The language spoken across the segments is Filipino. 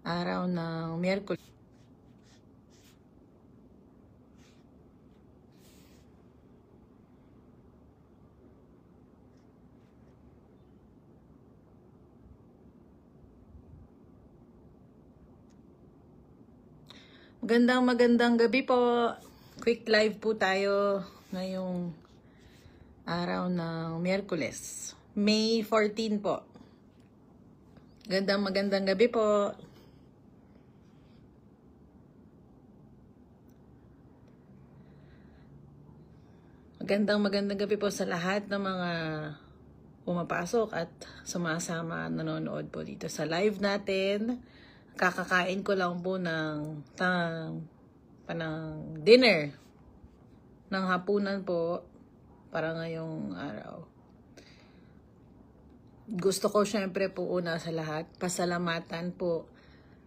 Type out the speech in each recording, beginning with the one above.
araw ng Miyerkules. Magandang gabi po. Quick live po tayo ngayong araw ng Miyerkules. May 14 po. Magandang gabi po. Magandang gabi po sa lahat ng mga pumapasok at sumasama, nanonood po dito sa live natin. Kakakain ko lang po ng dinner, ng hapunan po para ngayong araw. Gusto ko syempre po una sa lahat, pasalamatan po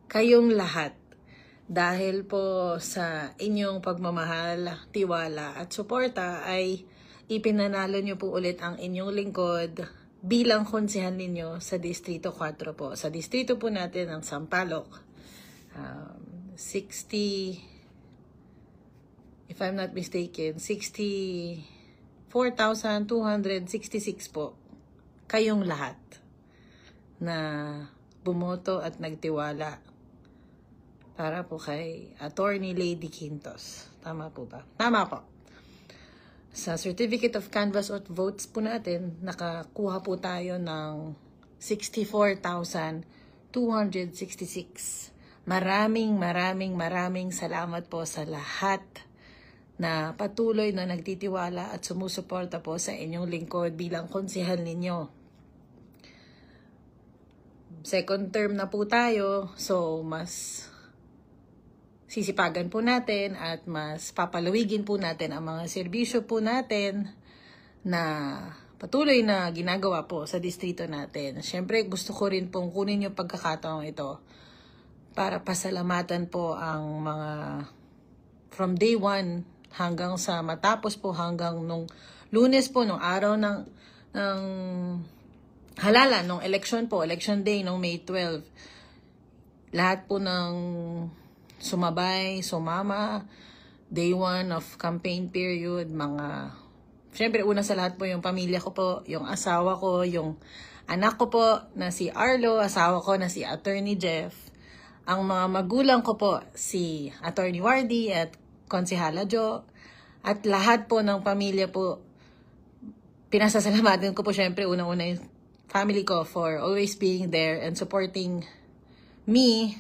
kayong lahat dahil po sa inyong pagmamahal, tiwala at suporta ay ipinanalo nyo po ulit ang inyong lingkod bilang konsehan ninyo sa Distrito 4 po. Sa distrito po natin ng Sampaloc, if I'm not mistaken, 64,266 po kayong lahat na bumoto at nagtiwala para po kay Attorney Lady Quintos. Tama po ba? Tama po. Sa Certificate of Canvass of Votes po natin, nakakuha po tayo ng 64,266. Maraming salamat po sa lahat na patuloy na nagtitiwala at sumusuporta po sa inyong lingkod bilang konsehal ninyo. Second term na po tayo, so mas sisipagan po natin at mas papalawigin po natin ang mga serbisyo po natin na patuloy na ginagawa po sa distrito natin. Siyempre, gusto ko rin pong kunin yung pagkakataong ito para pasalamatan po ang mga from day 1 hanggang sa matapos po hanggang nung Lunes po, nung araw ng halalan, nung election po, election day, nung May 12. Lahat po ng sumama, day 1 of campaign period, syempre una sa lahat po yung pamilya ko po, yung asawa ko, yung anak ko po na si Arlo, asawa ko na si Attorney Jeff, ang mga magulang ko po, si Attorney Wardy at Konsehala Jo, at lahat po ng pamilya po, pinasasalamatan ko po syempre unang-una yung family ko for always being there and supporting me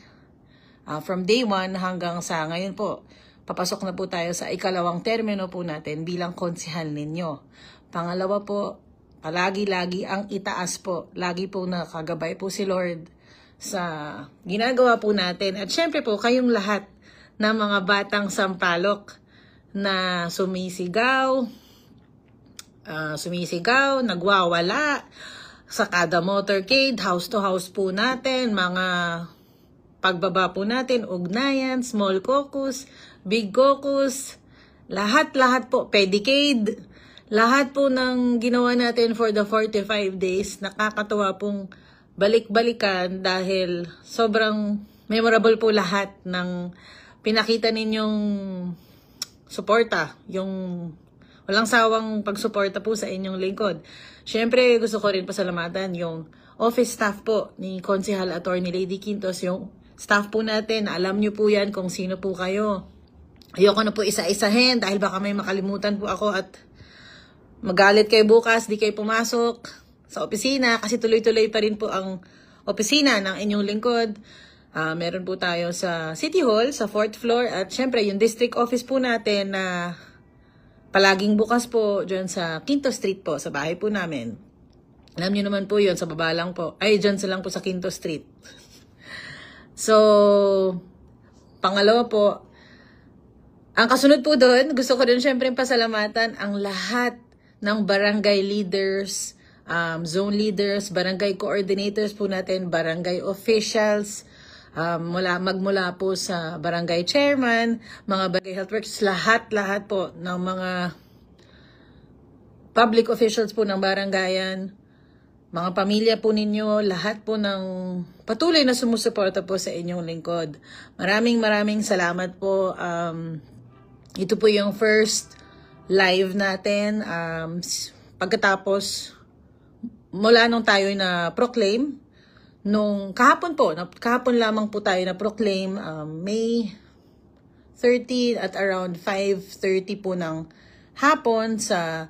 from day 1 hanggang sa ngayon po. Papasok na po tayo sa ikalawang termino po natin bilang konsehal ninyo. Pangalawa po, palagi-lagi ang itaas po. Lagi po nakagabay po si Lord sa ginagawa po natin. At syempre po, kayong lahat na mga batang Sampaloc na sumisigaw, nagwawala sa kada motorcade, house to house po natin, mga pagbaba po natin, ugnayan, small caucus, big caucus, lahat po, pedicade, lahat po ng ginawa natin for the 45 days, nakakatuwa pong balik-balikan dahil sobrang memorable po lahat ng pinakita ninyong suporta, yung walang sawang pagsuporta po sa inyong lingkod. Siyempre, gusto ko rin pasalamatan yung office staff po ni Konsehal Attorney Lady Quintos, yung staff po natin. Alam nyo po yan kung sino po kayo. Ayoko na po isa-isahin dahil baka may makalimutan po ako at magalit kayo bukas, di kayo pumasok sa opisina kasi tuloy-tuloy pa rin po ang opisina ng inyong lingkod. Meron po tayo sa City Hall, sa 4th floor at syempre yung district office po natin na palaging bukas po dyan sa Quinto Street po, sa bahay po namin. Alam nyo naman po yun, sa baba lang po. Ay, dyan sa lang po sa Quinto Street. So, pangalawa po, ang kasunod po doon, gusto ko din syempre pasalamatan ang lahat ng barangay leaders, zone leaders, barangay coordinators po natin, barangay officials, magmula po sa barangay chairman, mga barangay health workers, lahat po ng mga public officials po ng barangayan, mga pamilya po ninyo, lahat po ng patuloy na sumusuporta po sa inyong lingkod. Maraming salamat po. Ito po yung first live natin. Pagkatapos, mula nung tayo na proclaim, nung kahapon lamang po tayo na proclaim, May 30 at around 5:30 po ng hapon sa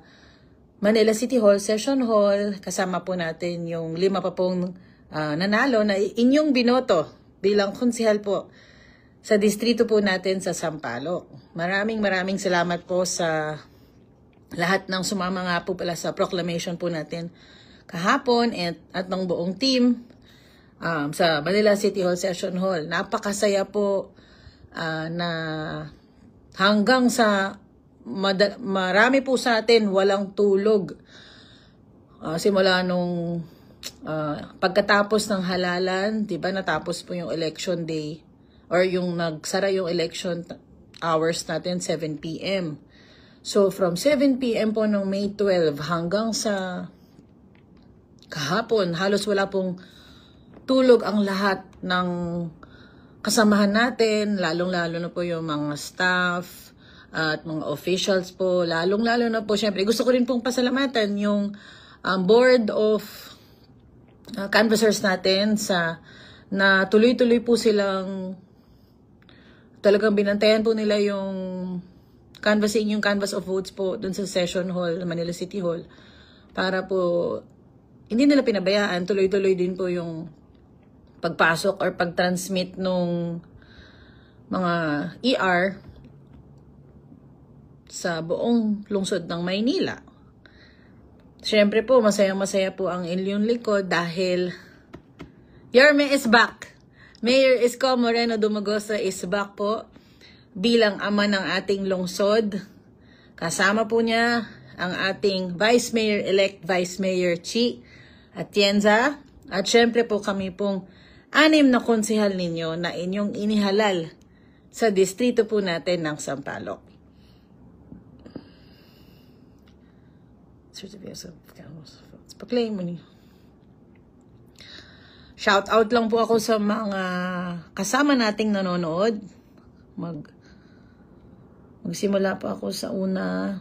Manila City Hall, Session Hall. Kasama po natin yung 5 pa pong nanalo na inyong binoto bilang konsehal po sa distrito po natin sa Sampaloc. Maraming salamat po sa lahat ng sumama nga po pala sa proclamation po natin kahapon at ng buong team sa Manila City Hall, Session Hall. Napakasaya po na hanggang sa marami po sa atin walang tulog. Simula nung pagkatapos ng halalan, 'di ba, natapos po yung election day or yung nagsara yung election hours natin 7 p.m. So from 7 p.m. po nung May 12 hanggang sa kahapon, halos wala pong tulog ang lahat ng kasamahan natin, lalong-lalo na po yung mga staff at mga officials po, lalong-lalo na po, syempre, gusto ko rin pong pasalamatan yung board of canvassers natin na tuloy-tuloy po silang talagang binantayan po nila yung canvas of votes po dun sa Session Hall, Manila City Hall, para po hindi nila pinabayaan, tuloy-tuloy din po yung pagpasok or pag-transmit nung mga ER sa buong lungsod ng Maynila. Siyempre po, masaya po ang inyong likod dahil Yorme is back. Mayor Isko Moreno Dumagoso is back po bilang ama ng ating lungsod. Kasama po niya ang ating Vice Mayor-elect, Vice Mayor Chi Atienza. At siyempre po kami pong 6 na konsehal ninyo na inyong inihalal sa distrito po natin ng Sampaloc. Proclaim mo niyo. Shout out lang po ako sa mga kasama nating nanonood. Magsimula po ako sa una.